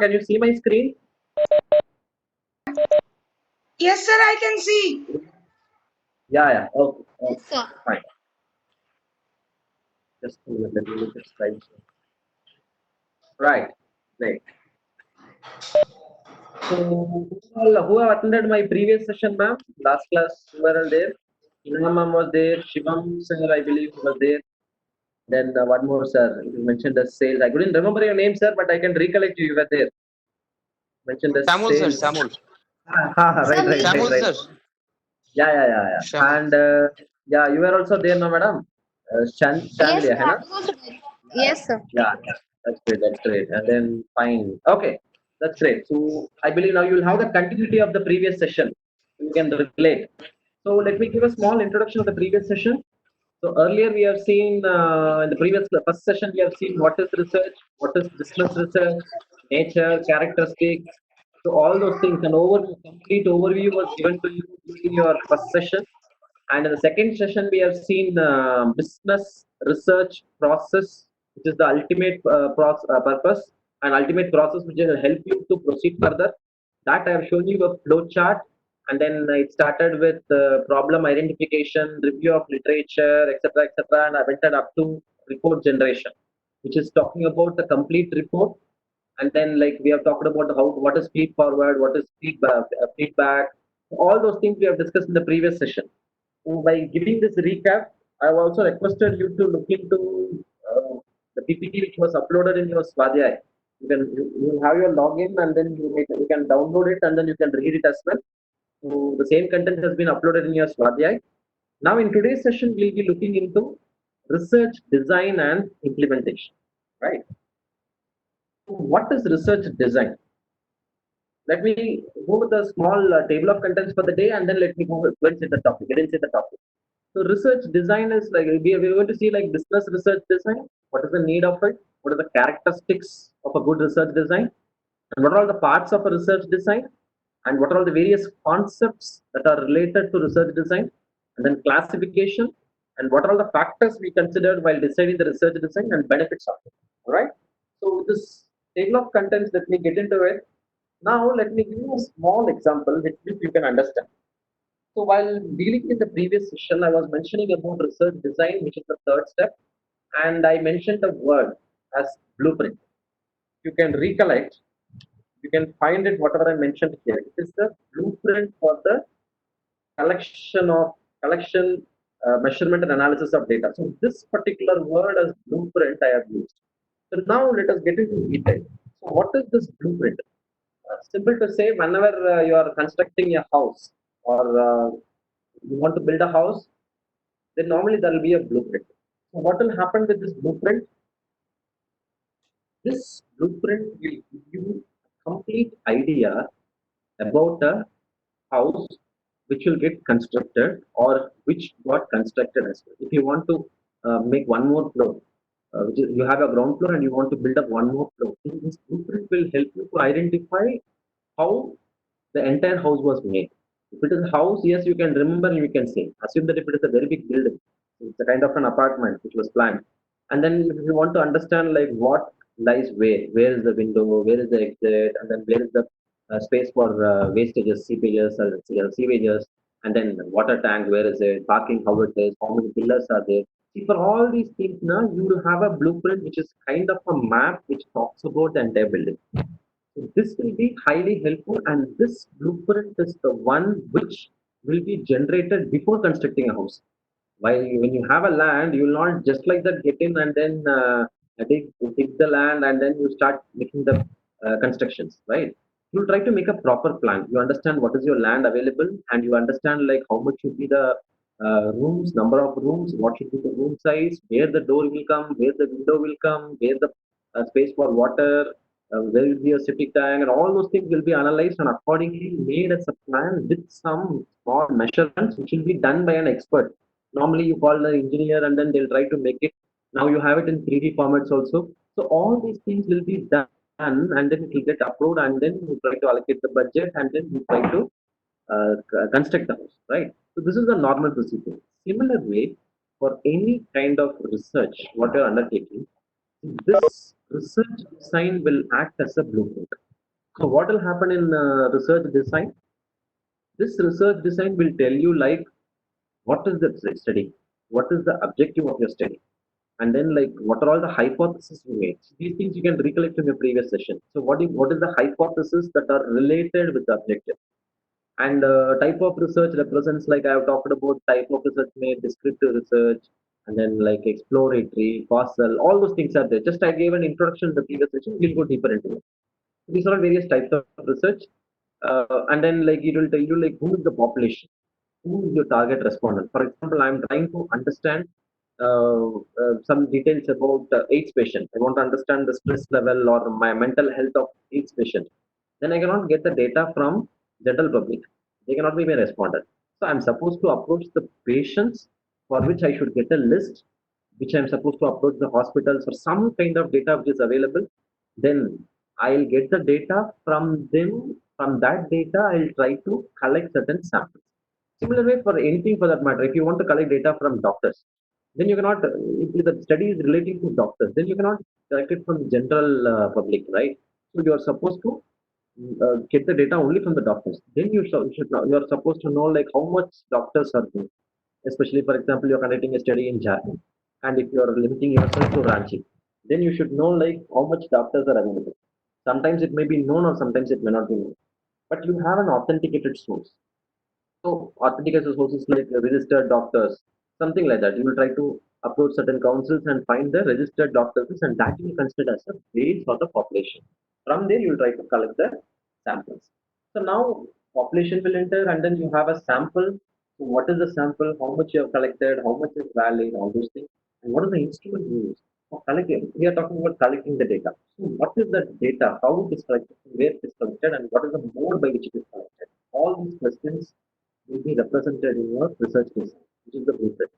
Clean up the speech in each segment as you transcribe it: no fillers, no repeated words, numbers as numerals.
can you see my screen? Yes, sir, I can see. Yeah. Okay. Yes, sir. Fine. Just a minute, let me look at slides. Right. Great. So, who have attended my previous session, ma'am? Last class, you were all there. Neha ma'am was there. Shivam sir, I believe, was there. Then one more, sir. You mentioned the sales. I couldn't remember your name, sir, but I can recollect you. You were there. Mentioned the Samul sir, sales. Samul. Right, right, right, Samul right. sir. Yeah. Samul. And yeah, you were also there, no, madam? Yes, Shanley, sir. hai na? I was also there. Yes, sir. Yeah. That's great. That's great. And then fine. Okay, that's great. So I believe now you will have the continuity of the previous session. You can relate. So let me give a small introduction of the previous session. So earlier we have seen in the previous first session we have seen what is research, what is business research, nature, characteristics. So all those things, an complete overview was given to you during your first session. And in the second session, we have seen business research process, which is the ultimate purpose and ultimate process, which will help you to proceed further. That I have shown you a flow chart, and then it started with problem identification, review of literature, etc., and I went up to report generation, which is talking about the complete report. And then, like we have talked about how what is feed forward, what is feedback, all those things we have discussed in the previous session. So by giving this recap, I've also requested you to look into the PPT which was uploaded in your Swadhyay. You have your login and then you can download it and then you can read it as well. So the same content has been uploaded in your Swadhyay. Now in today's session, we'll be looking into research, design and implementation. Right. So what is research design? Let me go with a small table of contents for the day and then let me go inside the topic. Get inside the topic. So research design is like we're going to see like business research design. What is the need of it? What are the characteristics of a good research design? And what are all the parts of a research design? And what are all the various concepts that are related to research design? And then classification. And what are all the factors we considered while deciding the research design and benefits of it? All right. So with this table of contents, let me get into it. Now let me give you a small example which you can understand. So while dealing in the previous session, I was mentioning about research design, which is the third step, and I mentioned a word as blueprint. You can recollect, you can find it whatever I mentioned here. It is the blueprint for the collection, measurement, and analysis of data. So this particular word as blueprint I have used. So now let us get into detail. So what is this blueprint? Simple to say, whenever you are constructing a house or you want to build a house, then normally there will be a blueprint. So what will happen with this blueprint? This blueprint will give you a complete idea about a house which will get constructed or which got constructed as well. If you want to make one more floor, which is you have a ground floor and you want to build up one more floor, then this blueprint will help you to identify how the entire house was made. If it is a house, yes, you can remember and you can say. Assume that if it is a very big building, it's a kind of an apartment which was planned. And then if you want to understand like what lies where is the window, where is the exit, and then where is the space for wastages, seepages, sewages, and then water tank, where is it, parking, how it is, how many pillars are there. See, for all these things now, you will have a blueprint which is kind of a map which talks about the entire building. So this will be highly helpful, and this blueprint is the one which will be generated before constructing a house. While when you have a land, you will not just like that get in and then dig the land and then you start making the constructions, right? You try to make a proper plan. You understand what is your land available, and you understand like how much should be the rooms, number of rooms, what should be the room size, where the door will come, where the window will come, where the space for water, there will be a septic tank, and all those things will be analyzed and accordingly made as a plan with some small measurements, which will be done by an expert. Normally, you call the engineer and then they'll try to make it. Now you have it in 3D formats also. So all these things will be done and then it will get approved and then you try to allocate the budget and then you try to construct the house, right? So this is the normal procedure. Similar way for any kind of research, what you're undertaking, this research design will act as a blueprint. So what will happen in research design? This research design will tell you like what is the study, what is the objective of your study, and then like what are all the hypotheses we made. So these things you can recollect from your previous session. So what is the hypothesis that are related with the objective? And type of research represents like I have talked about type of research made, descriptive research, and then like exploratory, causal, all those things are there. Just I gave an introduction in the previous session. We'll go deeper into it. These are various types of research, and then like it will tell you like who is the population, who is your target respondent. For example, I'm trying to understand some details about AIDS patient. I want to understand the stress level or my mental health of AIDS patient. Then I cannot get the data from general public. They cannot be my respondent. So I'm supposed to approach the patients for which I should get a list, which I'm supposed to approach the hospitals for some kind of data which is available. Then I'll get the data from them. From that data, I'll try to collect certain samples. Similar way for anything for that matter, if you want to collect data from doctors, then you cannot, if the study is relating to doctors, then you cannot collect it from general public, right? So you are supposed to get the data only from the doctors. Then you are supposed to know like how much doctors are doing. Especially, for example, you're conducting a study in Jharkhand, and if you are limiting yourself to Ranchi, then you should know like how much doctors are available. Sometimes it may be known, or sometimes it may not be known. But you have an authenticated source. So authenticated sources like registered doctors, something like that. You will try to approach certain councils and find the registered doctors, and that you consider as a base for the population. From there, you will try to collect the samples. So now population will enter, and then you have a sample. So what is the sample? How much you have collected? How much is valid? All those things. And what is the instrument used for collecting? We are talking about collecting the data. So what is the data? How it is collected? Where it is collected? And what is the mode by which it is collected? All these questions will be represented in your research design, which is the blueprint.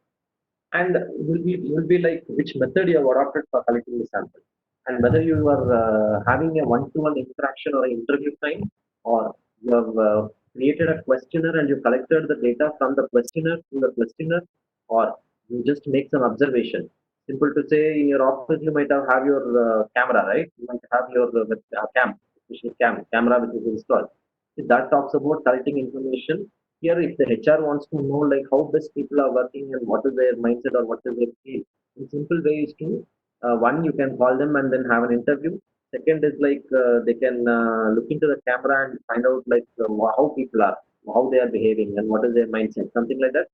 And will be like which method you have adopted for collecting the sample, and whether you are having a one-to-one interaction or an interview time, or you have created a questionnaire and you collected the data from the questionnaire to the questionnaire, or you just make some observation. Simple to say, in your office you might have your camera, right? You might have your especially camera which is installed. That talks about collecting information. Here, if the HR wants to know like how best people are working and what is their mindset or what is their feel, in simple way is to one, you can call them and then have an interview. Second is like they can look into the camera and find out like how people are, how they are behaving, and what is their mindset, something like that.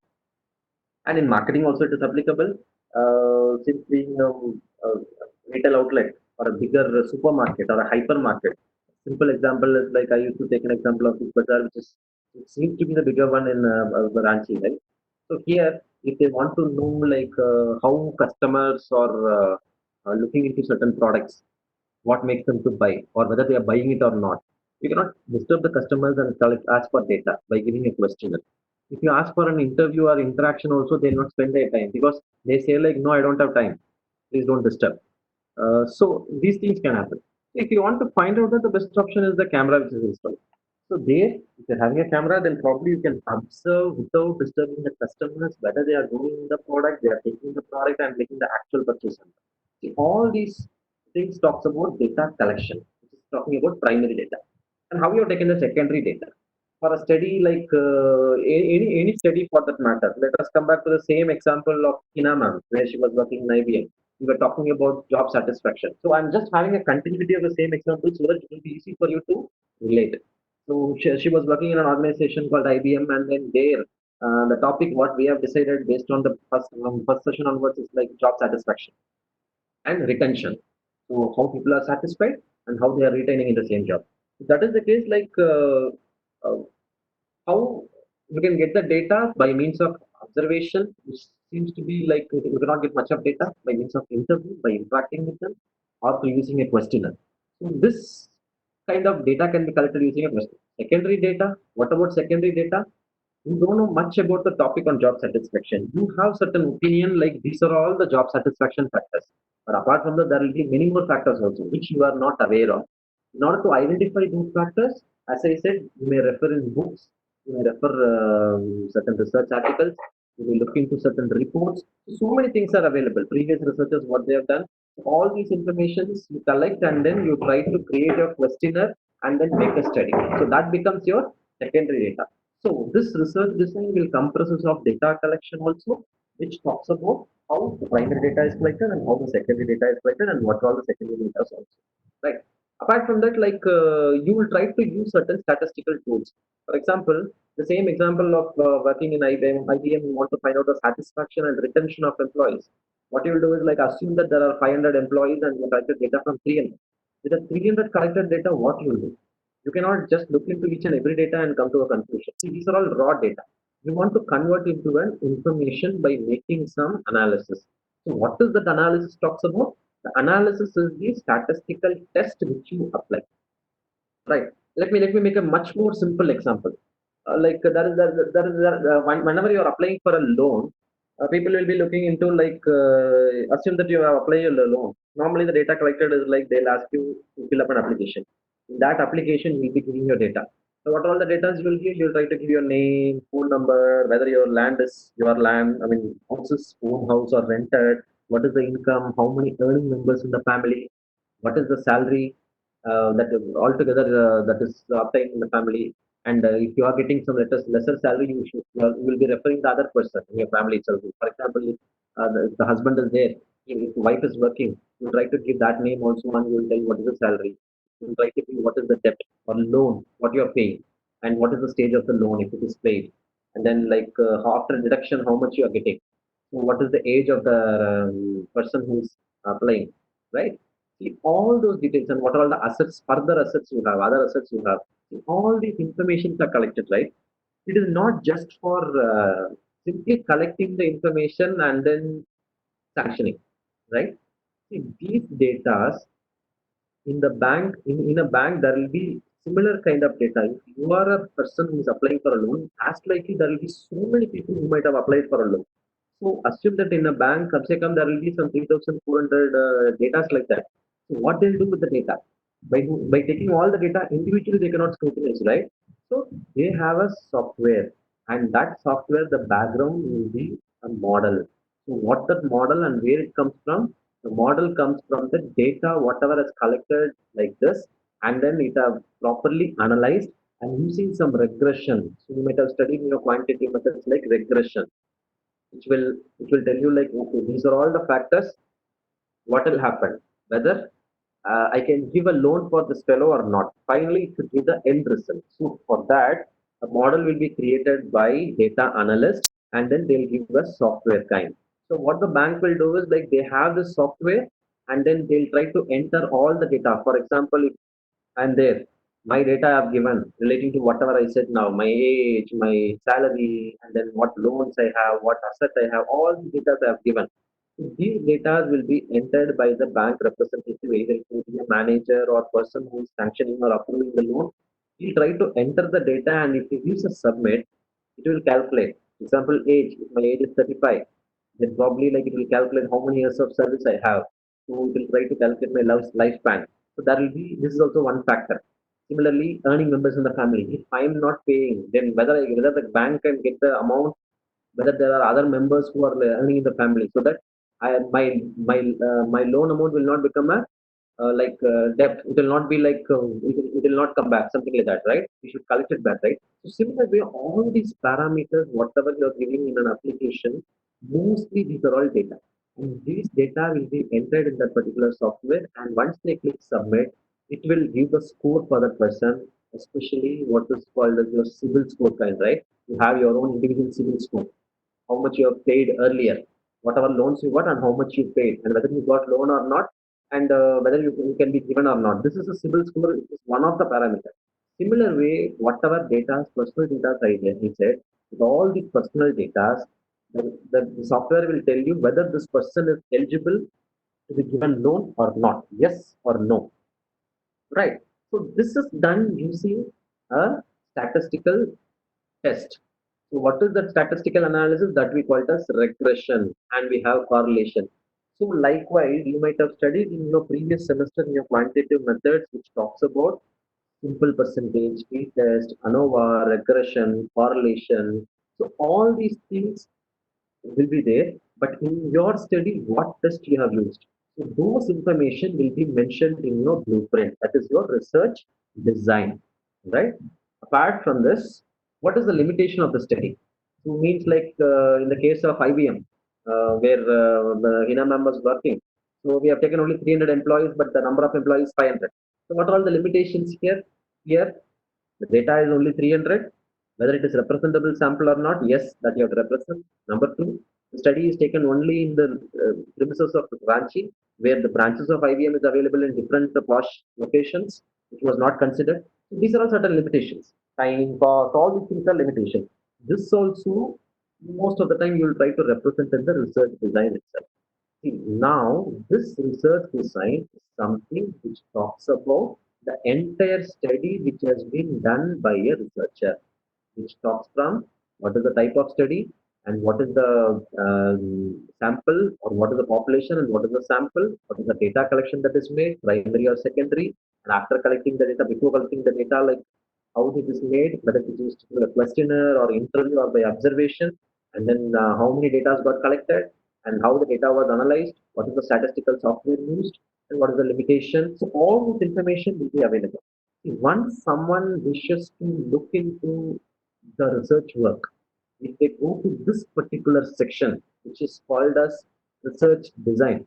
And in marketing also it is applicable. Since being a retail outlet or a bigger supermarket or a hypermarket, simple example is like I used to take an example of this bazaar, which is it seems to be the bigger one in Ranchi, right? So here, if they want to know like how customers are looking into certain products, what makes them to buy, or whether they are buying it or not. You cannot disturb the customers and ask for data by giving a questionnaire. If you ask for an interview or interaction, also they'll not spend their time because they say like, no, I don't have time. Please don't disturb. So these things can happen. If you want to find out that the best option is the camera which is installed. So there, if you're having a camera, then probably you can observe without disturbing the customers whether they are doing the product, they are taking the product and making the actual purchase. See, all these things talks about data collection, which is talking about primary data, and how you have taken the secondary data. For a study like any study for that matter, let us come back to the same example of Hina ma'am, where she was working in IBM. We were talking about job satisfaction. So I'm just having a continuity of the same example so that it will be easy for you to relate. So she was working in an organization called IBM, and then there, the topic what we have decided based on the first session onwards is like job satisfaction and retention. So how people are satisfied and how they are retaining in the same job. If that is the case, like uh, how you can get the data by means of observation, which seems to be like you cannot get much of data by means of interview, by interacting with them, or through using a questionnaire. So this kind of data can be collected using a question. Secondary data. What about secondary data? You don't know much about the topic on job satisfaction. You have certain opinion like these are all the job satisfaction factors. But apart from that, there will be many more factors also which you are not aware of. In order to identify those factors, as I said, you may refer in books, you may refer certain research articles, you may look into certain reports. So many things are available. Previous researchers, what they have done, All these informations you collect and then you try to create your questionnaire and then make a study. So that becomes your secondary data. So this research design will comprises of data collection also, which talks about how the primary data is collected and how the secondary data is collected and what all the secondary data is also. Right. Apart from that, you will try to use certain statistical tools. For example, the same example of working in IBM, you want to find out the satisfaction and retention of employees. What you will do is like assume that there are 500 employees and you collected data from 300. With the 300 collected data, what you will do? You cannot just look into each and every data and come to a conclusion. See, these are all raw data. You want to convert into an information by making some analysis. So what is that analysis talks about? The analysis is the statistical test which you apply. Right. Let me make a much more simple example. Whenever you are applying for a loan, people will be looking into assume that you are applying a loan. Normally, the data collected is like they'll ask you to fill up an application. In that application, you'll be giving your data. So what all the data you will give, you'll try to give your name, phone number, whether your land is your land. I mean, houses, own house or rented. What is the income? How many earning members in the family? What is the salary that is altogether that is obtained in the family, and if you are getting some lesser salary, you will be referring the other person in your family itself. For example, if the husband is there, if the wife is working, you try to give that name also, and you will tell what is the salary. You will try to give what is the debt or loan, what you are paying, and what is the stage of the loan if it is paid, and then after deduction how much you are getting. So what is the age of the person who is applying, right? See all those details and what are all the assets, further assets you have, other assets you have. See, all these informations are collected, right? It is not just for simply collecting the information and then sanctioning, right? See, these data in the bank, in a bank, there will be similar kind of data. If you are a person who is applying for a loan, as likely there will be so many people who might have applied for a loan. So assume that in a bank, there will be some 3,400 data like that. So what they'll do with the data? By taking all the data individually, they cannot scrutinize, right? So they have a software, and that software, the background will be a model. So what that model and where it comes from? The model comes from the data, whatever is collected like this, and then it are properly analyzed and using some regression. So you might have studied in your quantitative methods like regression, which will tell you like, okay, these are all the factors. What will happen? Whether I can give a loan for this fellow or not. Finally, it should give the end result. So for that, a model will be created by data analyst, and then they'll give a software kind. So what the bank will do is like they have the software, and then they'll try to enter all the data. For example, if I'm there, my data I've given relating to whatever I said now, my age, my salary, and then what loans I have, what assets I have, all the data I have given. These data will be entered by the bank representative, either it will be a manager or person who is sanctioning or approving the loan. He'll try to enter the data, and if he gives a submit, it will calculate. Example, age. If my age is 35, then probably like it will calculate how many years of service I have. So it will try to calculate my lifespan. So that will be, this is also one factor. Similarly, earning members in the family. If I am not paying, then whether the bank can get the amount, whether there are other members who are earning in the family, so that my loan amount will not become a debt. It will not be it will not come back, something like that, right? We should collect it back, right? So similar way, all these parameters, whatever you are giving in an application, mostly these are all data, and these data will be entered in that particular software, and once they click submit, it will give the score for that person, especially what is called as your civil score kind, right? You have your own individual civil score, how much you have paid earlier, whatever loans you got, and how much you paid, and whether you got loan or not, and whether you can be given or not. This is a civil score, is one of the parameters. Similar way, whatever data, personal data he said, with all the personal data, the software will tell you whether this person is eligible to be given loan or not, yes or no, right? So this is done using a statistical test. So what is that statistical analysis? That we call it as regression, and we have correlation. So likewise, you might have studied in your previous semester in your quantitative methods, which talks about simple percentage, t-test, ANOVA, regression, correlation. So all these things will be there, but in your study, what test you have used? So those information will be mentioned in your blueprint. That is your research design, right? Apart from this, what is the limitation of the study? So means like in the case of IBM, where Hina ma'am was working. So we have taken only 300 employees, but the number of employees is 500. So what are all the limitations here? Here, the data is only 300. Whether it is representable sample or not, yes, that you have to represent. Number two, the study is taken only in the premises of Ranchi, where the branches of IBM is available in different posh locations, which was not considered. So these are all certain limitations. Time, cost, all these things are limitations. This also, most of the time, you will try to represent in the research design itself. See, now this research design is something which talks about the entire study which has been done by a researcher, which talks from what is the type of study and what is the sample or what is the population and what is the sample, what is the data collection that is made, primary or secondary, and after collecting the data, before collecting the data, like how it is made, whether it is used through a questionnaire or interview or by observation, and then how many data got collected and how the data was analyzed, what is the statistical software used, and what is the limitation. So all this information will be available. Once someone wishes to look into the research work, if they go to this particular section, which is called as research design,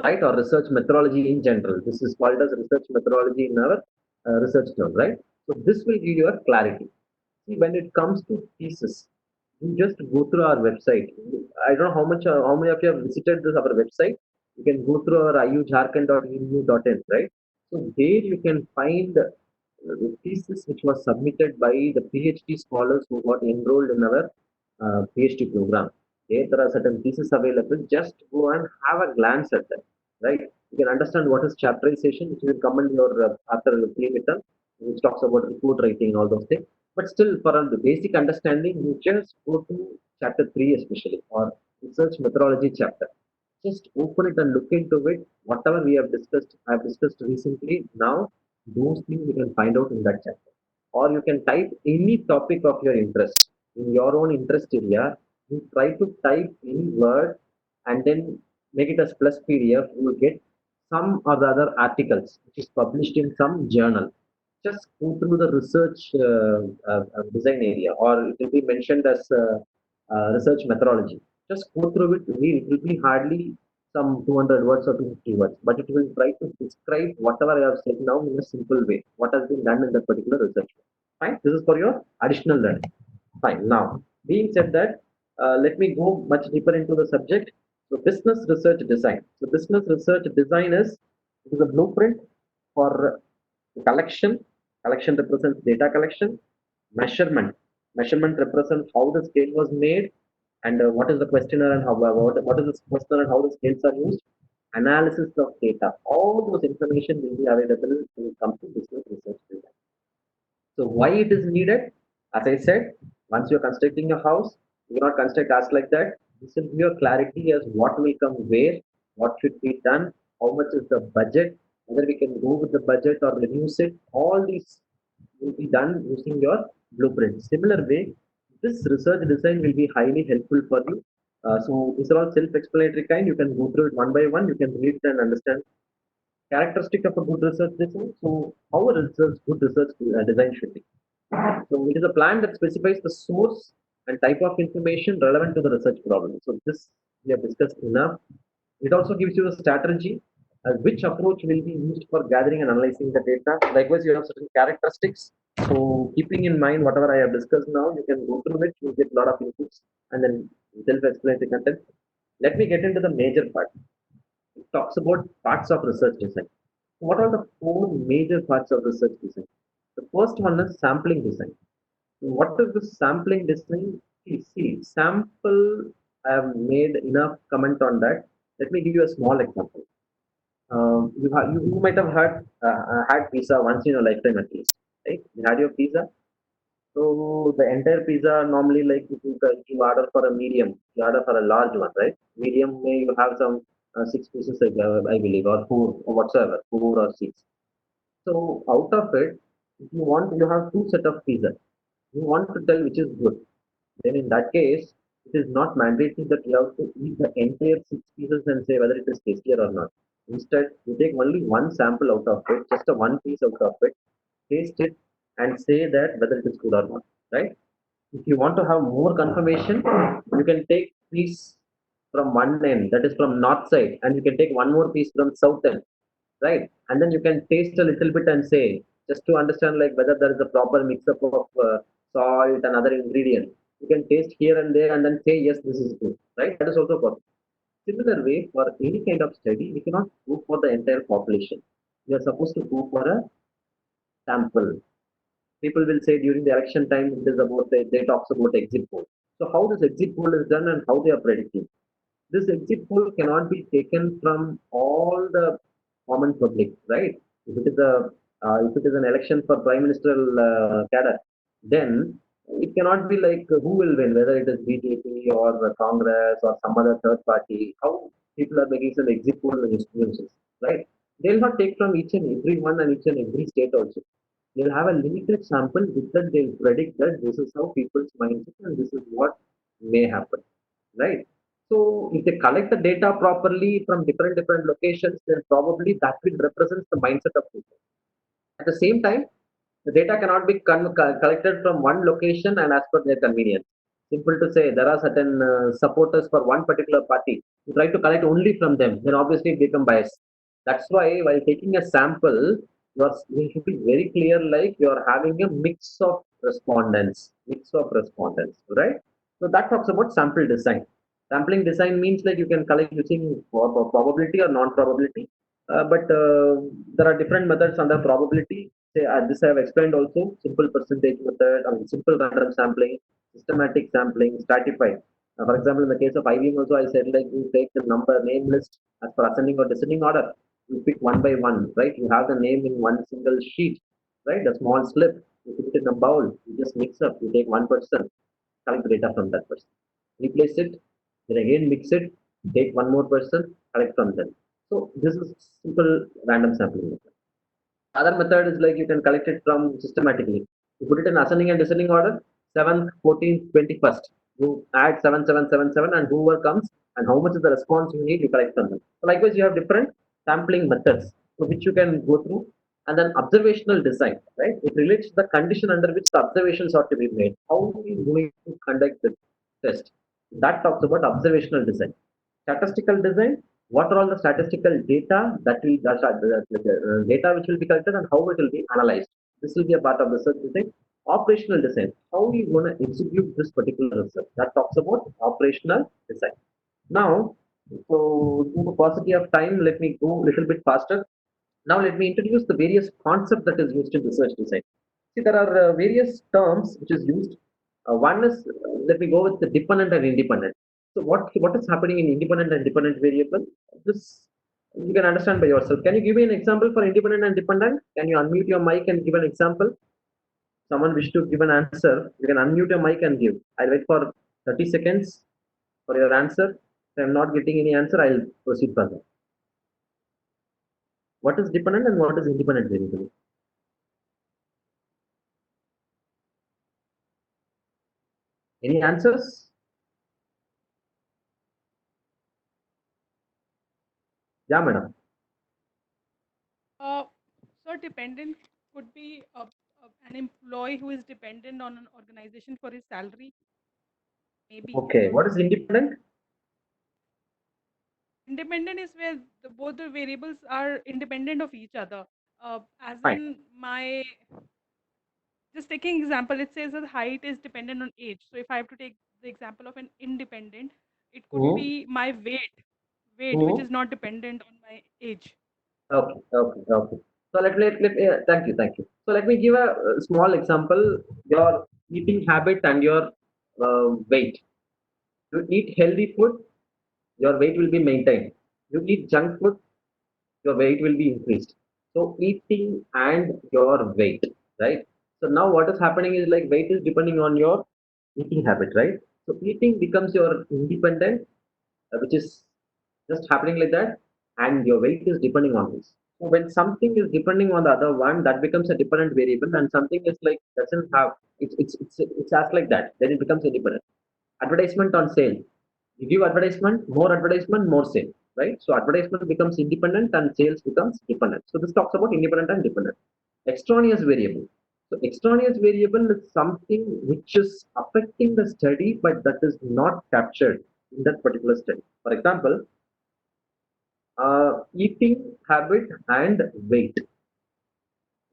right, or research methodology in general. This is called as research methodology in our research term, right? So this will give you a clarity. See, when it comes to thesis, you just go through our website. I don't know how many of you have visited this our website. You can go through our iujharkhand.edu.in, right? So there you can find the thesis which was submitted by the PhD scholars who got enrolled in our PhD program. There are certain theses available. Just go and have a glance at them, right? You can understand what is chapterization, which will come in your after pre-midterm, which talks about report writing and all those things. But still, for the basic understanding, you just go to chapter 3 especially, or research methodology chapter. Just open it and look into it. Whatever we have discussed, I have discussed recently. Now those things you can find out in that chapter, or you can type any topic of your interest in your own interest area. You try to type any word and then make it as plus PDF. You will get some or the other articles which is published in some journal. Just go through the research design area, or it will be mentioned as research methodology. Just go through it. It will be hardly some 200 words or 250 words, but it will try to describe whatever I have said now in a simple way, what has been done in that particular research. Fine. This is for your additional learning. Fine. Now, being said that, let me go much deeper into the subject. So, business research design. So, business research design is, it is a blueprint for collection. Collection represents data collection. Measurement. Measurement represents how the scale was made, and what is the questionnaire and how what is the questionnaire and how the scales are used. Analysis of data. All those information will be available when it comes to business research design. So why it is needed? As I said, once you're constructing a house, you cannot construct as like that. This will give you a clarity as what will come where, what should be done, how much is the budget, whether we can go with the budget or reduce it. All these will be done using your blueprint. Similar way, this research design will be highly helpful for you. So these are all self-explanatory kind. You can go through it one by one. You can read it and understand characteristic of a good research design. So how a research good research design should be. So it is a plan that specifies the source and type of information relevant to the research problem. So this we have discussed enough. It also gives you a strategy which approach will be used for gathering and analyzing the data. Likewise, you have certain characteristics. So keeping in mind whatever I have discussed now, you can go through it, you get a lot of inputs and then self-explanatory content. Let me get into the major part. It talks about parts of research design. What are the four major parts of research design? The first one is sampling design. What is the sampling design? See, sample, I have made enough comment on that. Let me give you a small example. You might have had pizza once in your lifetime at least, right? You had your pizza. So the entire pizza normally, like if you order for a medium, you order for a large one, right? Medium may you have some 6 pieces, like, I believe, or four or whatsoever, 4 or 6. So out of it, if you have two set of pizza. You want to tell which is good. Then in that case, it is not mandatory that you have to eat the entire 6 pieces and say whether it is tastier or not. Instead, you take only one sample out of it, just a one piece out of it, taste it, and say that whether it is good or not. Right? If you want to have more confirmation, you can take piece from one end, that is from north side, and you can take one more piece from south end, right? And then you can taste a little bit and say, just to understand like whether there is a proper mix up of salt and other ingredients. You can taste here and there and then say, yes, this is good, right? That is also possible. Similar way, for any kind of study, you cannot go for the entire population. You are supposed to go for a sample. People will say during the election time it is about they talks about exit poll. So how this exit poll is done and how they are predicting. This exit poll cannot be taken from all the common public, right? If it is an election for prime ministerial cadre, then it cannot be like who will win, whether it is BJP or Congress or some other third party. How people are making some exit poll institutions, right? They'll not take from each and every one and each and every state also. They'll have a limited sample with that they'll predict that this is how people's mindset and this is what may happen, right? So if they collect the data properly from different locations, then probably that will represent the mindset of people. At the same time, the data cannot be collected from one location and as per their convenience. Simple to say, there are certain supporters for one particular party. You try to collect only from them, then obviously it become biased. That's why while taking a sample, you should be very clear, like you are having a mix of respondents, right? So that talks about sample design. Sampling design means like you can collect using probability or non-probability, but there are different methods under probability. Say, this I have explained also, simple percentage method, simple random sampling, systematic sampling, stratified. For example, in the case of IBM also, I said like you take the number name list as per ascending or descending order. You pick one by one, right? You have the name in one single sheet, right? A small slip. You put it in a bowl. You just mix up. You take one person, collect the data from that person. Replace it, then again mix it, take one more person, collect from them. So this is simple random sampling method. Other method is like you can collect it from systematically. You put it in ascending and descending order, 7th, 14th, 21st. You add 7777 and whoever comes and how much is the response you need, you collect from them. So likewise, you have different sampling methods so which you can go through. And then observational design, right? It relates to the condition under which the observations are to be made. How are we going to conduct the test? That talks about observational design. Statistical design, what are all the statistical data that will data which will be collected and how it will be analyzed. This will be a part of the research design. Operational design, how we want to execute this particular research. That talks about operational design. Now, so due to paucity of time, let me go a little bit faster. Now let me introduce the various concepts that is used in research design. See, there are various terms which is used. One is, let me go with the dependent and independent. So what is happening in independent and dependent variable? This you can understand by yourself. Can you give me an example for independent and dependent? Can you unmute your mic and give an example? Someone wish to give an answer, you can unmute your mic and give. I'll wait for 30 seconds for your answer. If I'm not getting any answer, I'll proceed further. What is dependent and what is independent variable? Any answers? Yeah, madam. Uh, so dependent could be an employee who is dependent on an organization for his salary. Maybe I Okay. don't What know. is independent? Independent is where both the variables are independent of each other. As Fine. in my just taking example, it says that height is dependent on age. So if I have to take the example of an independent, it could Hmm. be my weight which Hmm. is not dependent on my age. Okay. Okay. Okay. So thank you. So let me give a small example. Your eating habit and your weight. You eat healthy food, your weight will be maintained. You eat junk food, your weight will be increased. So eating and your weight, right? So now what is happening is like weight is depending on your eating habit, right? So eating becomes your independent, which is just happening like that, and your weight is depending on this. So when something is depending on the other one, that becomes a dependent variable, and something is like doesn't have it's as like that, then it becomes independent. Advertisement on sale. You give advertisement, more sale. right? So advertisement becomes independent and sales becomes dependent. So this talks about independent and dependent. Extraneous variable. So extraneous variable is something which is affecting the study, but that is not captured in that particular study. For example, eating habit and weight.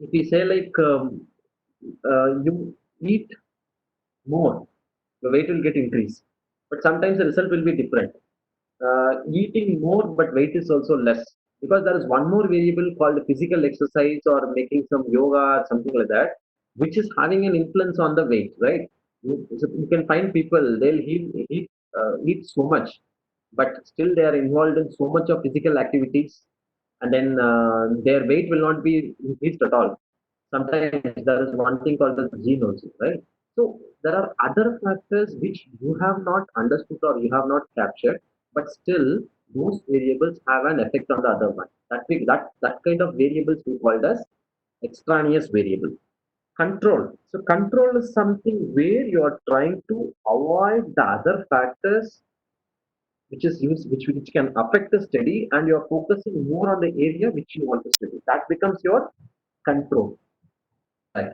If we say like you eat more, the weight will get increased. But sometimes the result will be different. Eating more, but weight is also less. Because there is one more variable called physical exercise or making some yoga or something like that, which is having an influence on the weight, right? You can find people, they'll eat so much, but still they are involved in so much of physical activities, and then their weight will not be increased at all. Sometimes there is one thing called the gene also, right? So there are other factors which you have not understood or you have not captured, but still those variables have an effect on the other one. That kind of variables we called as extraneous variable. Control. So control is something where you are trying to avoid the other factors which is used which can affect the study, and you are focusing more on the area which you want to study. That becomes your control. Right.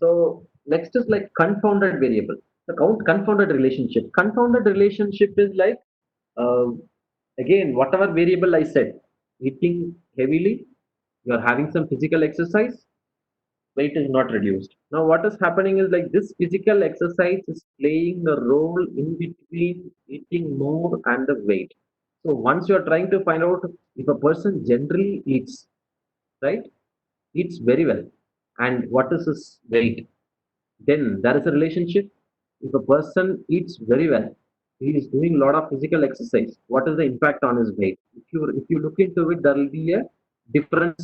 So next is like confounded variable. The confounded relationship. Confounded relationship is like uh, again whatever variable I said. Eating heavily, you are having some physical exercise, weight is not reduced. Now what is happening is like this physical exercise is playing a role in between eating more and the weight. So once you are trying to find out if a person generally eats, right, eats very well, and what is his weight, then there is a relationship. If a person eats very well, he is doing a lot of physical exercise. What is the impact on his weight? If you look into it, there will be a different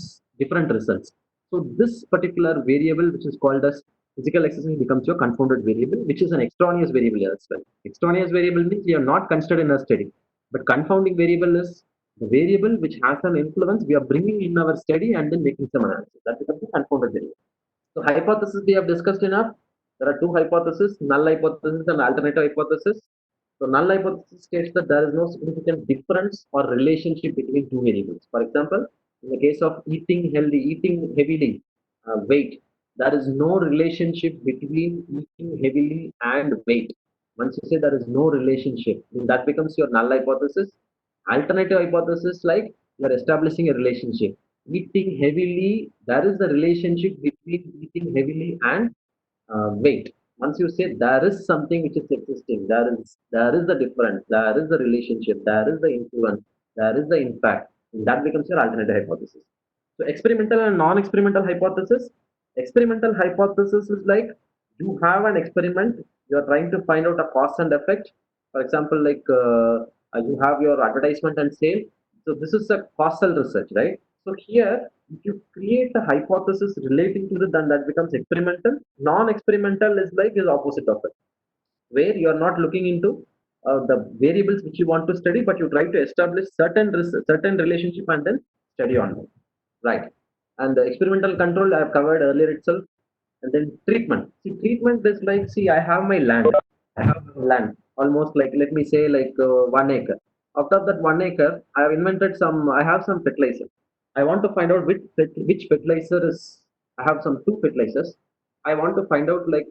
results. So this particular variable, which is called as physical exercise, becomes your confounded variable, which is an extraneous variable as well. Extraneous variable means we are not considered in a study, but confounding variable is the variable which has an influence we are bringing in our study and then making some analysis. That becomes a confounded variable. So hypothesis we have discussed enough. There are two hypotheses, null hypothesis and alternative hypothesis. So null hypothesis states that there is no significant difference or relationship between two variables. For example, in the case of eating heavily, weight, there is no relationship between eating heavily and weight. Once you say there is no relationship, then that becomes your null hypothesis. Alternative hypothesis, like you are establishing a relationship. Eating heavily, there is the relationship between eating heavily and weight. Once you say there is something which is existing, there is the difference, there is the relationship, there is the influence, there is the impact, and that becomes your alternative hypothesis. So experimental and non-experimental hypothesis. Experimental hypothesis is like you have an experiment, you are trying to find out a cause and effect. For example, like you have your advertisement and sale. So this is a causal research, right? So here, if you create a hypothesis relating to it, then that becomes experimental. Non-experimental is like is opposite of it, where you are not looking into the variables which you want to study, but you try to establish certain relationship and then study on them. Right. And the experimental control I have covered earlier itself. And then treatment. See, treatment is like, see, I have my land. I have land almost like, let me say, like 1 acre. Out of that 1 acre, I have invented some, I have some fertilizer. I want to find out which fertilizer is, I have some two fertilizers. I want to find out like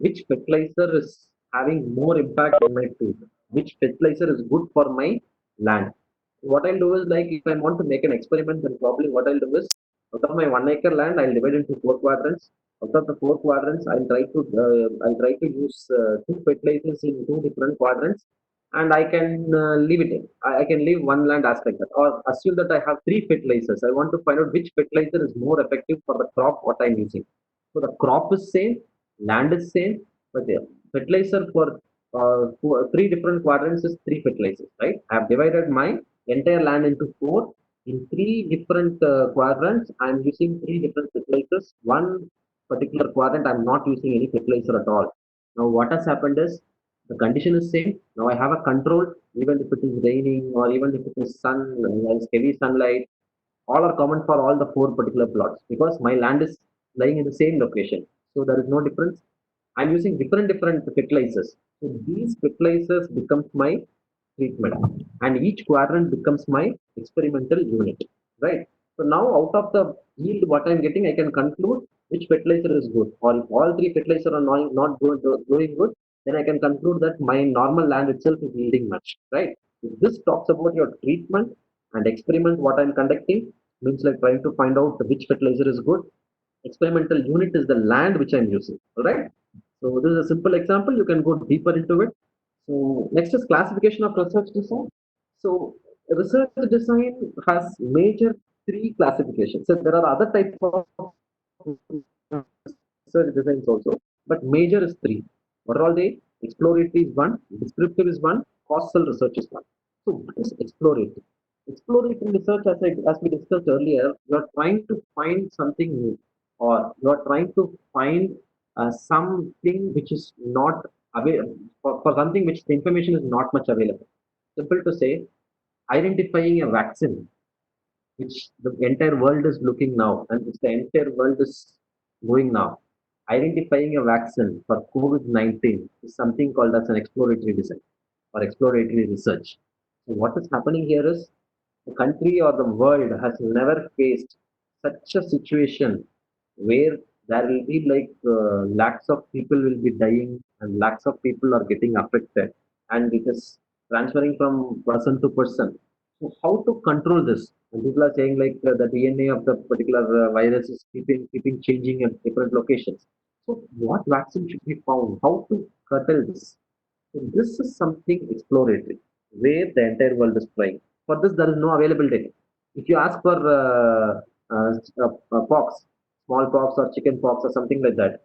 which fertilizer is having more impact on my field, which fertilizer is good for my land. What I'll do is like if I want to make an experiment, then probably what I'll do is out of my 1 acre land, I'll divide into four quadrants. Out of the four quadrants, I'll try to use two fertilizers in two different quadrants, and I can leave it in. I can leave one land as like that, or assume that I have three fertilizers. I want to find out which fertilizer is more effective for the crop what I'm using. So the crop is same, land is same, but the fertilizer for three different quadrants is three fertilizers, right? I have divided my entire land into four. In three different quadrants, I'm using three different fertilizers. One particular quadrant, I'm not using any fertilizer at all. Now, what has happened is the condition is same. Now, I have a control, even if it is raining or even if it is sun, heavy sunlight, all are common for all the four particular plots because my land is lying in the same location. So there is no difference. I'm using different fertilizers. So these fertilizers becomes my treatment, and each quadrant becomes my experimental unit, right? So now out of the yield what I'm getting, I can conclude which fertilizer is good, or if all three fertilizer are not doing good, then I can conclude that my normal land itself is yielding much, right? If this talks about your treatment and experiment what I'm conducting, means like trying to find out which fertilizer is good. Experimental unit is the land which I'm using, all right? So this is a simple example, you can go deeper into it. So next is classification of research design. So research design has major three classifications. So there are other types of research designs also, but major is three. What are all they? Exploratory is one, descriptive is one, causal research is one. So what is exploratory? Exploratory research, as we discussed earlier, you are trying to find something new, or you are trying to find something which is not available, for something which the information is not much available. Simple to say, identifying a vaccine which the entire world is looking now and which the entire world is going now. Identifying a vaccine for COVID-19 is something called as an exploratory design or exploratory research. So what is happening here is the country or the world has never faced such a situation where there will be like lakhs of people will be dying and lakhs of people are getting affected, and it is transferring from person to person. So how to control this? And people are saying like the DNA of the particular virus is keeping changing at different locations. So what vaccine should be found? How to curtail this? So this is something exploratory where the entire world is trying. For this, there is no available data. If you ask for pox, smallpox or chicken pox or something like that,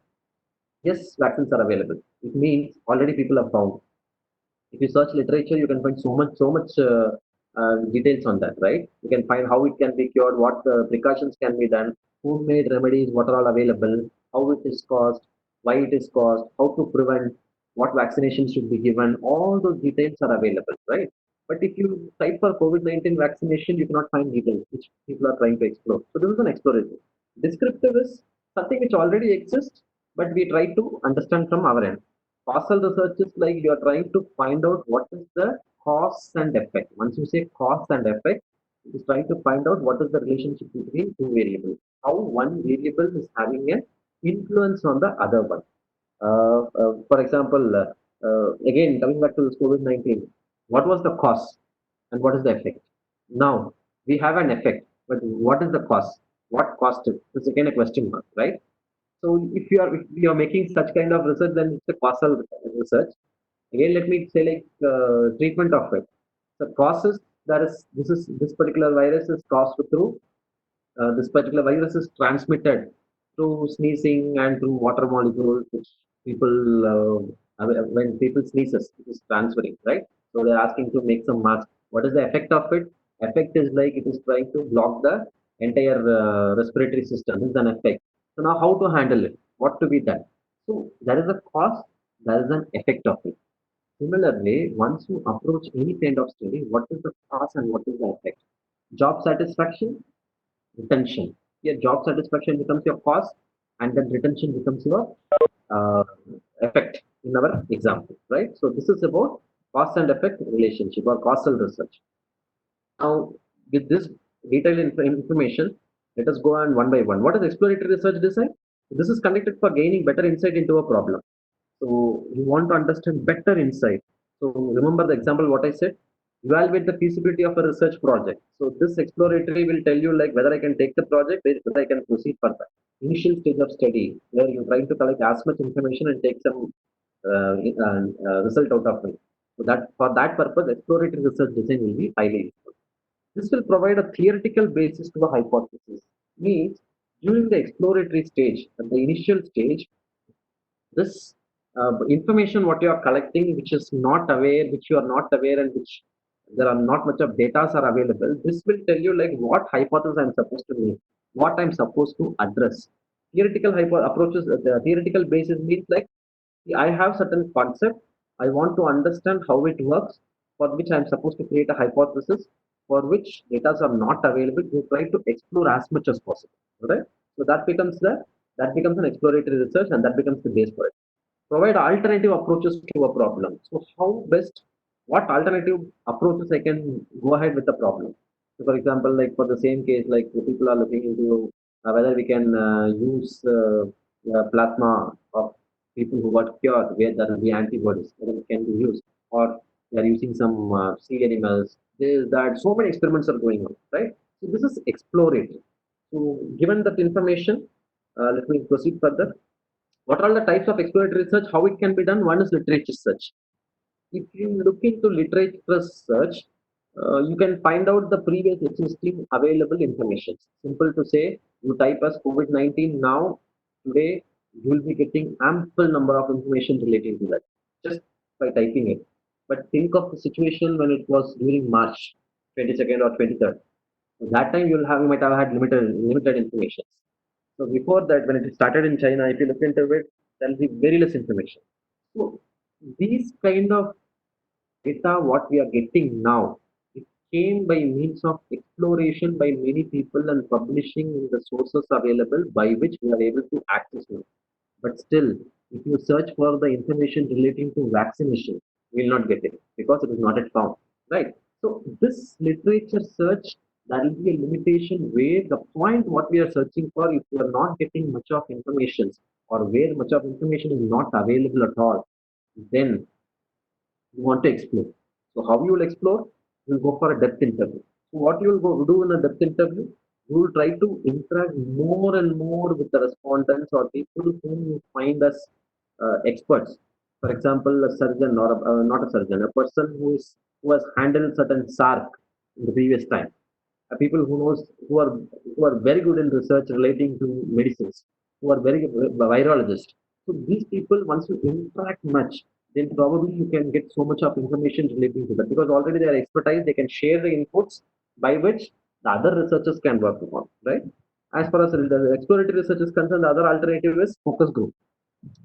yes, vaccines are available. It means already people have found. If you search literature, you can find so much details on that, right? You can find how it can be cured, what precautions can be done, homemade remedies, what are all available, how it is caused, why it is caused, how to prevent, what vaccinations should be given. All those details are available, right? But if you type for COVID-19 vaccination, you cannot find details which people are trying to explore. So this is an exploratory. Descriptive is something which already exists, but we try to understand from our end. Causal research is like you are trying to find out what is the cause and effect. Once you say cause and effect, it is trying to find out what is the relationship between two variables. How one variable is having an influence on the other one. For example, again coming back to this COVID-19, what was the cause and what is the effect? Now we have an effect, but what is the cause? What caused it? It's again a question mark, right? So if you are making such kind of research, then it's a causal research. Again, let me say like treatment of it. The causes, that is this particular virus is caused through this particular virus is transmitted through sneezing and through water molecules, which people when people sneezes, it is transferring, right? So they're asking to make some mask. What is the effect of it? Effect is like it is trying to block the entire respiratory system. This is an effect. So now how to handle it? What to be done? So there is a cause, there is an effect of it. Similarly, once you approach any kind of study, what is the cause and what is the effect? Job satisfaction, retention. Your job satisfaction becomes your cause, and then retention becomes your uh, effect in our example, right? So this is about cause and effect relationship or causal research. Now, with this detailed information, let us go on one by one. What is exploratory research design? This is conducted for gaining better insight into a problem. So you want to understand better insight. So remember the example what I said. Evaluate the feasibility of a research project. So this exploratory will tell you like whether I can take the project, whether I can proceed further. Initial stage of study where you're trying to collect as much information and take some result out of it. So that for that purpose, exploratory research design will be highly useful. This will provide a theoretical basis to a hypothesis. Means during the exploratory stage, at the initial stage, this information what you are collecting, which is not aware, which you are not aware, and which there are not much of data are available, this will tell you like what hypothesis I'm supposed to make, what I'm supposed to address. Theoretical approaches, the theoretical basis means like I have certain concept, I want to understand how it works, for which I'm supposed to create a hypothesis, for which data are not available. You try to explore as much as possible. Right? So that becomes an exploratory research, and that becomes the base for it. Provide alternative approaches to a problem. So how best what alternative approaches I can go ahead with the problem. So for example, like for the same case, like the people are looking into whether we can use plasma of people who got cured, where there will be antibodies, whether it can be used, or they are using some sea animals. There's that so many experiments are going on, right? So this is exploratory. So given that information, let me proceed further. What are the types of exploratory research? How it can be done? One is literature search. If you look into literature search, you can find out the previous existing available information. Simple to say, you type as COVID-19 now, today, you will be getting ample number of information relating to that just by typing it. But think of the situation when it was during March 22nd or 23rd. That time you might have had limited information. So before that, when it started in China, if you look into it, there will be very less information. So these kind of data what we are getting now, it came by means of exploration by many people and publishing in the sources available by which we are able to access it. But still, if you search for the information relating to vaccination, you will not get it because it is not yet found, right? So this literature search, there will be a limitation where the point what we are searching for, if we are not getting much of information or where much of information is not available at all, then you want to explore. So how you will explore? You will go for a depth interview. So what you will go do in a depth interview? You will try to interact more and more with the respondents or people whom you find as experts. For example, a surgeon or not a surgeon, a person who has handled certain SARC in the previous time, people who are very good in research relating to medicines, who are very good virologists. So these people, once you interact much, then probably you can get so much of information relating to that because already they are expertise. They can share the inputs by which the other researchers can work upon, right? As far as the exploratory research is concerned, the other alternative is focus group.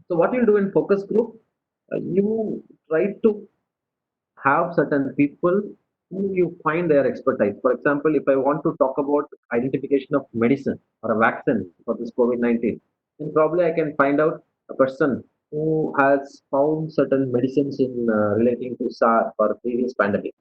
So what you'll do in focus group, you try to have certain people who you find their expertise. For example, if I want to talk about identification of medicine or a vaccine for this COVID-19, then probably I can find out a person who has found certain medicines in relating to SARS or previous pandemic.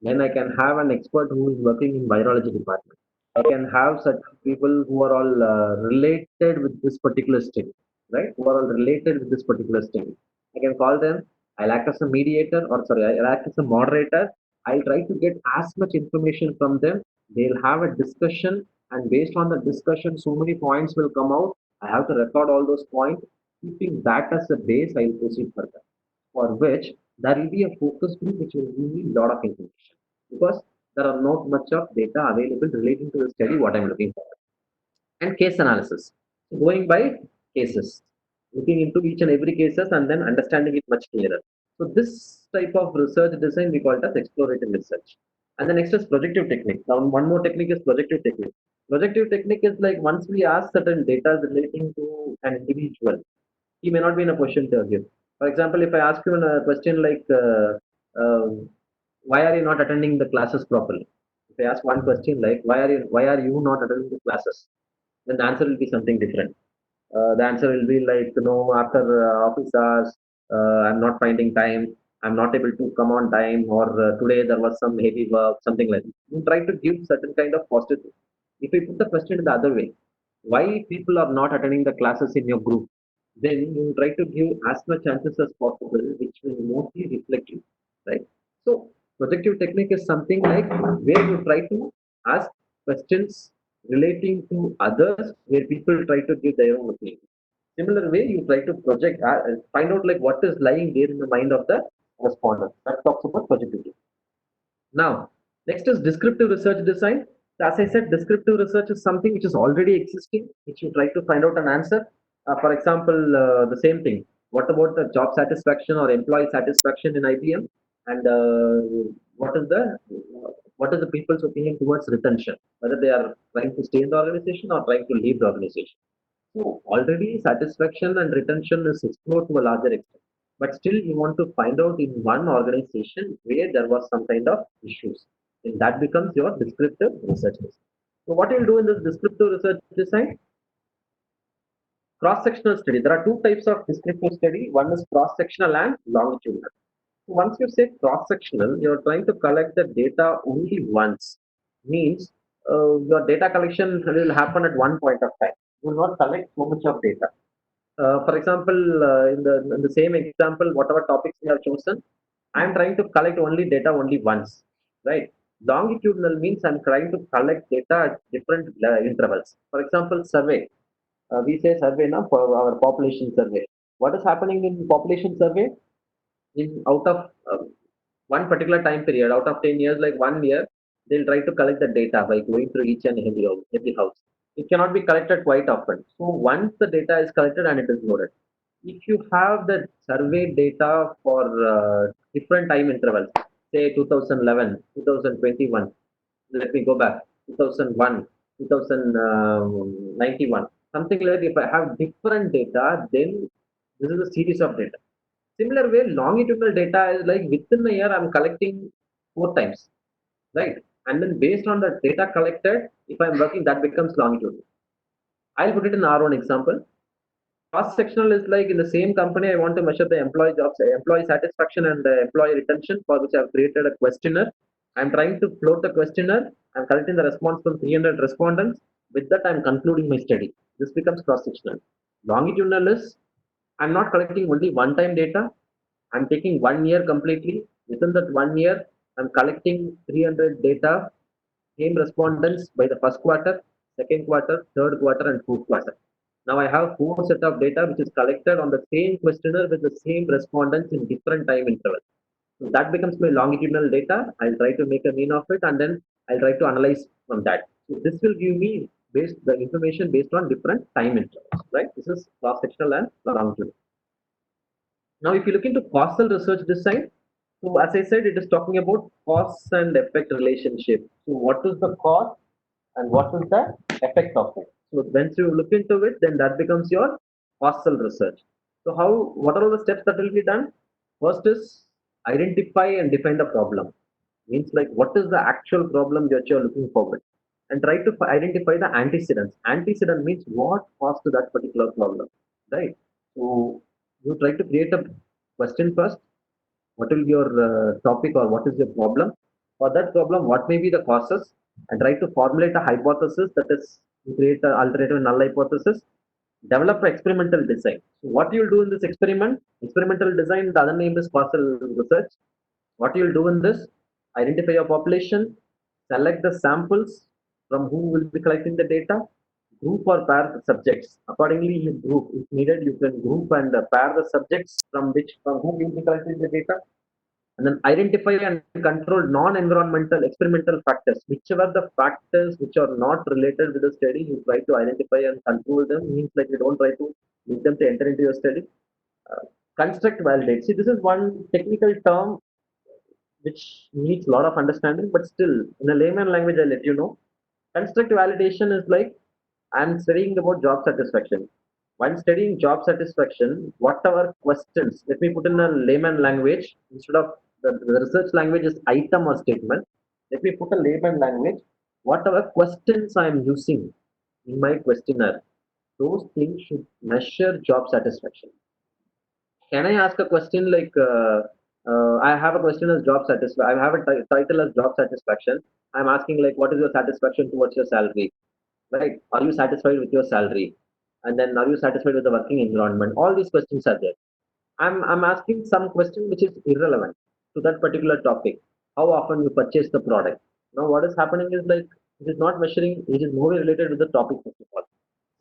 Then I can have an expert who is working in virology department. I can have certain people who are all related with this particular study, right? Who are all related with this particular study. I can call them. I'll act as a mediator, or sorry, I'll act as a moderator. I'll try to get as much information from them. They'll have a discussion, and based on the discussion, so many points will come out. I have to record all those points. Keeping that as a base, I'll proceed further. For which there will be a focus group which will give me a lot of information because there are not much of data available relating to the study what I'm looking for. And case analysis. So going by cases, looking into each and every cases and then understanding it much clearer. So this type of research design we call it as exploratory research. And the next is projective technique. Now one more technique is projective technique. Projective technique is like once we ask certain data relating to an individual, he may not be in a position to give. For example, if I ask you a question like, why are you not attending the classes properly? If I ask one question like, why are you not attending the classes? Then the answer will be something different. The answer will be like, after office hours, I'm not finding time. I'm not able to come on time, or today there was some heavy work, something like that. You try to give certain kind of positive. If we put the question in the other way, why people are not attending the classes in your group, then you try to give as much answers as possible, which will mostly reflect you, right? So projective technique is something like where you try to ask questions relating to others, where people try to give their own opinion. Similar way, you try to project, find out like what is lying there in the mind of the respondent. That talks about projectivity. Now, next is descriptive research design. So as I said, descriptive research is something which is already existing, which you try to find out an answer. For example, the same thing. What about the job satisfaction or employee satisfaction in IBM? And what is the people's opinion towards retention? Whether they are trying to stay in the organization or trying to leave the organization. So already satisfaction and retention is explored to a larger extent. But still you want to find out in one organization where there was some kind of issues. And that becomes your descriptive research design. So what you'll do in this descriptive research design? Cross-sectional study. There are two types of descriptive study. One is cross-sectional and longitudinal. Once you say cross-sectional, you're trying to collect the data only once. Means your data collection will happen at one point of time. You will not collect so much of data. For example, in the same example, whatever topics we have chosen, I'm trying to collect only data only once, right? Longitudinal means I'm trying to collect data at different intervals. For example, survey. We say survey now for our population survey. What is happening in population survey? In out of one particular time period, out of 10 years, like 1 year, they'll try to collect the data by going through each and every house. It cannot be collected quite often. So once the data is collected and it is loaded, if you have the survey data for different time intervals, say 2011, 2021, let me go back, 2001, 2091, something like that. If I have different data, then this is a series of data. Similar way, longitudinal data is like within a year, I'm collecting 4 times, right? And then based on the data collected, if I'm working, that becomes longitudinal. I'll put it in our own example. Cross-sectional is like in the same company, I want to measure the employee satisfaction and the employee retention, for which I've created a questionnaire. I'm trying to float the questionnaire. I'm collecting the response from 300 respondents. With that, I'm concluding my study. This becomes cross-sectional. Longitudinal is I'm not collecting only one-time data. I'm taking 1 year completely. Within that 1 year, I'm collecting 300 data, same respondents by the first quarter, second quarter, third quarter, and fourth quarter. Now I have 4 set of data which is collected on the same questionnaire with the same respondents in different time intervals. So that becomes my longitudinal data. I'll try to make a mean of it and then I'll try to analyze from that. So this will give me based the information based on different time intervals, right? This is cross-sectional and longitudinal. Now, if you look into causal research design, so as I said, it is talking about cause and effect relationship. So what is the cause and what is the effect of it? So once you look into it, then that becomes your causal research. So what are all the steps that will be done? First is identify and define the problem. Means like what is the actual problem that you're looking forward, and try to identify the antecedents. Antecedent means what caused to that particular problem, right? So you try to create a question first. What will be your topic or what is your problem? For that problem, what may be the causes? And try to formulate a hypothesis, that is, you create an alternative null hypothesis. Develop experimental design. So what you'll do in this experimental design, the other name is causal research. What you'll do in this, identify your population, select the samples from whom will be collecting the data, group or pair the subjects. Accordingly, you group. If needed, you can group and pair the subjects from whom you'll be collecting the data. And then identify and control non-environmental experimental factors. Whichever the factors which are not related with the study, you try to identify and control them. Means like you don't try to make them to enter into your study. Construct, validate. See, this is one technical term which needs a lot of understanding, but still, in a layman language, I'll let you know. Construct validation is like I'm studying about job satisfaction. While studying job satisfaction, whatever questions, let me put in a layman language instead of the research language is item or statement. Let me put a layman language. Whatever questions I am using in my questionnaire, those things should measure job satisfaction. Can I ask a question like, I have a question as job satisfaction. I have a title as job satisfaction. I'm asking like, what is your satisfaction towards your salary? Right? Are you satisfied with your salary? And then, are you satisfied with the working environment? All these questions are there. I'm asking some question which is irrelevant to that particular topic. How often you purchase the product? Now, what is happening is like it is not measuring. It is more related with the topic first of all.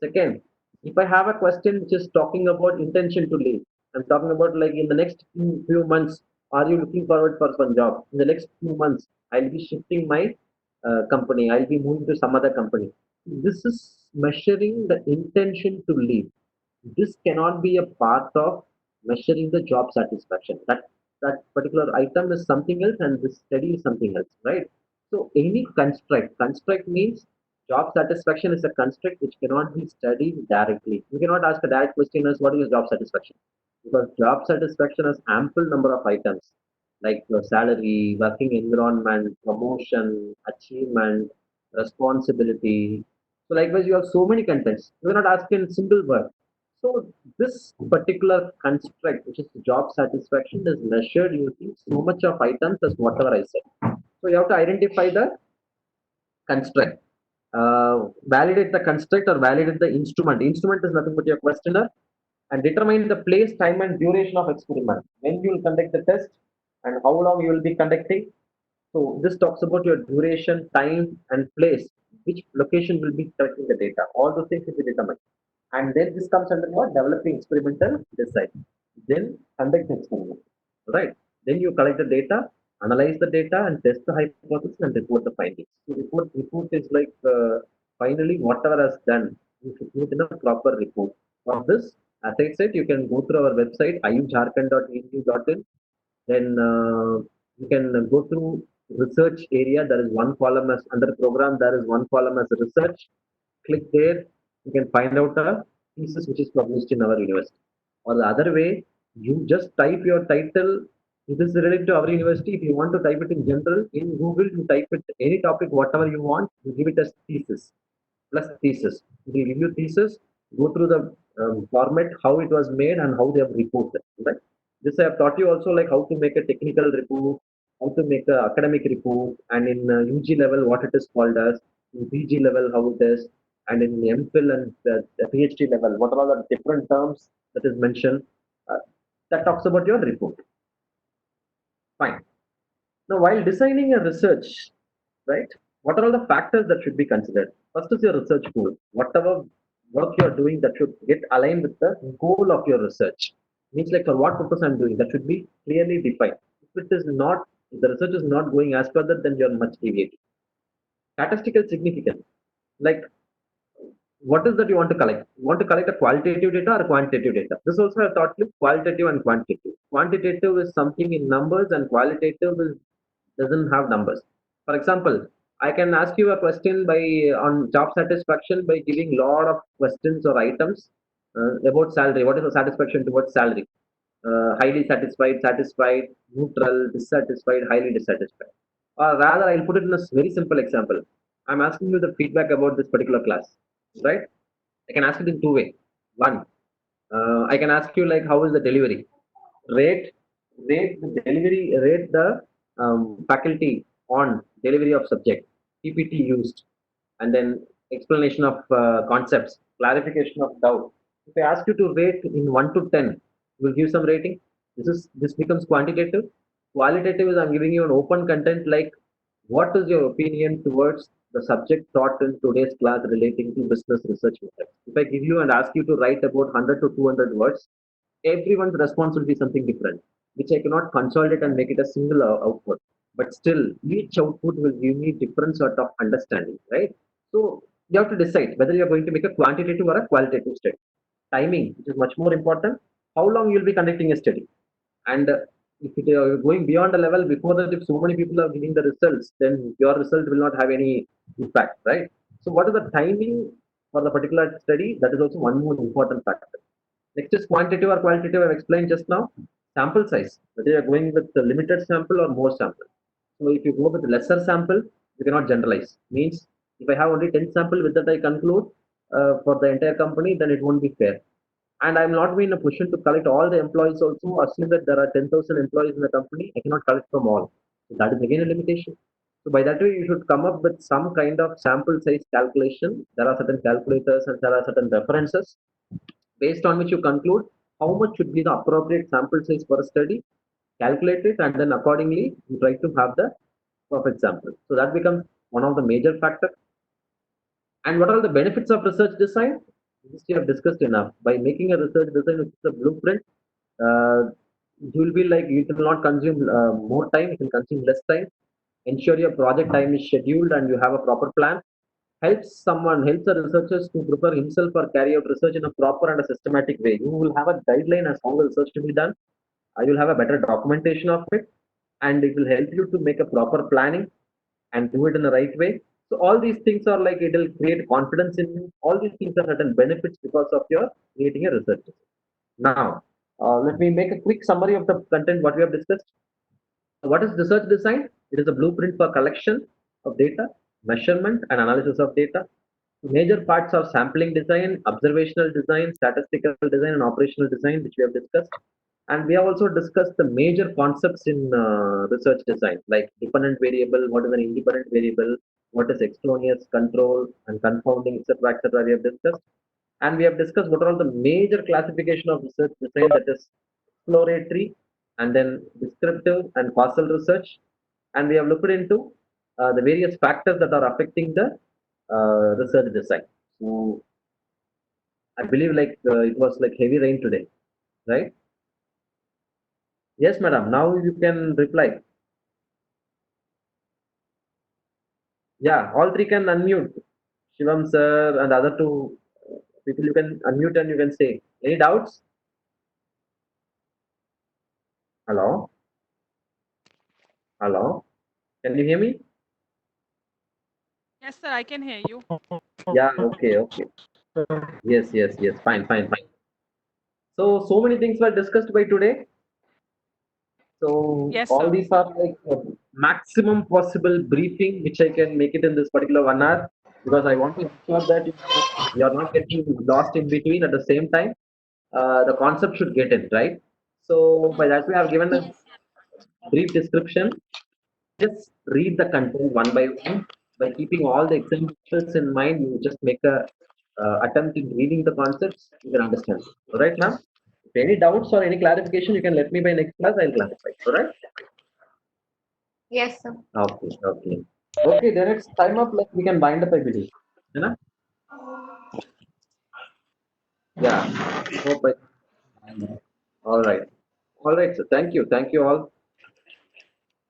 Second, if I have a question which is talking about intention to leave, I'm talking about like in the next few months, are you looking forward for some job? In the next few months, I'll be shifting my company. I'll be moving to some other company. This is measuring the intention to leave. This cannot be a part of measuring the job satisfaction. That particular item is something else, and this study is something else, right? So any construct means job satisfaction is a construct which cannot be studied directly. You cannot ask a direct question as what is your job satisfaction, because job satisfaction has ample number of items like your salary, working environment, promotion, achievement, responsibility. So likewise, you have so many contents. You cannot ask in single word. So this particular construct, which is job satisfaction, is measured using so much of items as whatever I said. So you have to identify the construct, validate the construct or validate the instrument. Instrument is nothing but your questionnaire, and determine the place, time, and duration of experiment. When you will conduct the test and how long you will be conducting. So this talks about your duration, time, and place, which location will be collecting the data. All those things will be determined. And then this comes under what? Developing experimental design. Then conduct the experiment. Right? Then you collect the data, analyze the data, and test the hypothesis and report the findings. So report is like finally whatever has done, you should put in a proper report. For this, as I said, you can go through our website iujharkhand.edu.in. Then you can go through research area. There is one column as under program. There is one column as research. Click there. You can find out a thesis which is published in our university. Or the other way, you just type your title. If this is related to our university, if you want to type it in general, in Google, you type it any topic, whatever you want, you give it as thesis plus thesis. It will give you thesis, go through the format, how it was made, and how they have reported. Right? This I have taught you also like how to make a technical report, how to make an academic report, and in UG level what it is called as, in PG level how it is, and in MPhil and the PhD level what are all the different terms that is mentioned. Uh, that talks about your report. Fine. Now, while designing a research, right, what are all the factors that should be considered? First is your research goal. Whatever work you are doing, that should get aligned with the goal of your research. Means like for what purpose I'm doing, that should be clearly defined. If it is not, if the research is not going as per that, then you are much deviating. Statistical significance. Like what is that you want to collect? You want to collect a qualitative data or quantitative data? This also I taught you qualitative and quantitative. Quantitative is something in numbers and qualitative is doesn't have numbers. For example, I can ask you a question by on job satisfaction by giving lot of questions or items about salary. What is the satisfaction towards salary? Highly satisfied, satisfied, neutral, dissatisfied, highly dissatisfied. Or rather, I'll put it in a very simple example. I'm asking you the feedback about this particular class, right? I can ask it in two ways. One, I can ask you like how is the delivery? Rate, rate the delivery, rate the faculty on delivery of subject, PPT used, and then explanation of concepts, clarification of doubt. If I ask you to rate in 1 to 10, you will give some rating. This becomes quantitative. Qualitative is I'm giving you an open content like what is your opinion towards the subject taught in today's class relating to business research methods? If I give you and ask you to write about 100 to 200 words, everyone's response will be something different, which I cannot consolidate and make it a single output. But still, each output will give me different sort of understanding, right? So you have to decide whether you are going to make a quantitative or a qualitative study. Timing, which is much more important. How long you will be conducting a study, and if it are going beyond a level before that, if so many people are giving the results, then your result will not have any impact, right? So what is the timing for the particular study? That is also one more important factor. Next is quantitative or qualitative. I've explained just now. Sample size, whether you're going with the limited sample or more sample. So if you go with lesser sample, you cannot generalize. Means if I have only 10 sample with that I conclude for the entire company, then it won't be fair. And I'm not in a position to collect all the employees also. Assume that there are 10,000 employees in the company, I cannot collect from all. So that is again a limitation. So by that way, you should come up with some kind of sample size calculation. There are certain calculators and there are certain references based on which you conclude how much should be the appropriate sample size for a study, calculate it, and then accordingly you try to have the perfect sample. So that becomes one of the major factors. And what are the benefits of research design? This we have discussed enough. By making a research design, which is a blueprint, you will be like you will not consume more time, it will consume less time. Ensure your project time is scheduled and you have a proper plan. Helps the researchers to prepare himself or carry out research in a proper and a systematic way. You will have a guideline as how the research to be done. You will have a better documentation of it, and it will help you to make a proper planning and do it in the right way. So all these things are like it will create confidence in you. All these things are certain benefits because of your creating a research. Now, let me make a quick summary of the content what we have discussed. What is research design? It is a blueprint for collection of data, measurement and analysis of data, Major parts are sampling design, observational design, statistical design, and operational design, which we have discussed. And we have also discussed the major concepts in research design, like dependent variable, what is an independent variable, what is extraneous control and confounding, etc., etc. We have discussed, and we have discussed what are all the major classification of research design, that is exploratory, and then descriptive and causal research, and we have looked into the various factors that are affecting the research design. So I believe like it was like heavy rain today, right? Yes, madam. Now you can reply. Yeah, all three can unmute. Shivam sir and the other two people, you can unmute and you can say. Any doubts? Hello? Hello? Can you hear me? Yes, sir, I can hear you. Yeah, okay, okay. Yes, yes, yes. Fine, fine, fine. So many things were discussed by today. So Yes, all sir. these are like maximum possible briefing, which I can make it in this particular 1 hour, because I want to ensure that you are not getting lost in between. At the same time, the concept should get in, right? So by that way, I've given a brief description. Just read the content one by one. By keeping all the examples in mind, you just make a attempt in reading the concepts. You can understand. All right, ma'am. If any doubts or any clarification, you can let me by next class. I'll clarify. All right. Yes, sir. Okay. Okay. Okay. Then it's time up. Like we can bind up, I believe. You know? Yeah. Hope I. All right. All right. So thank you. Thank you all.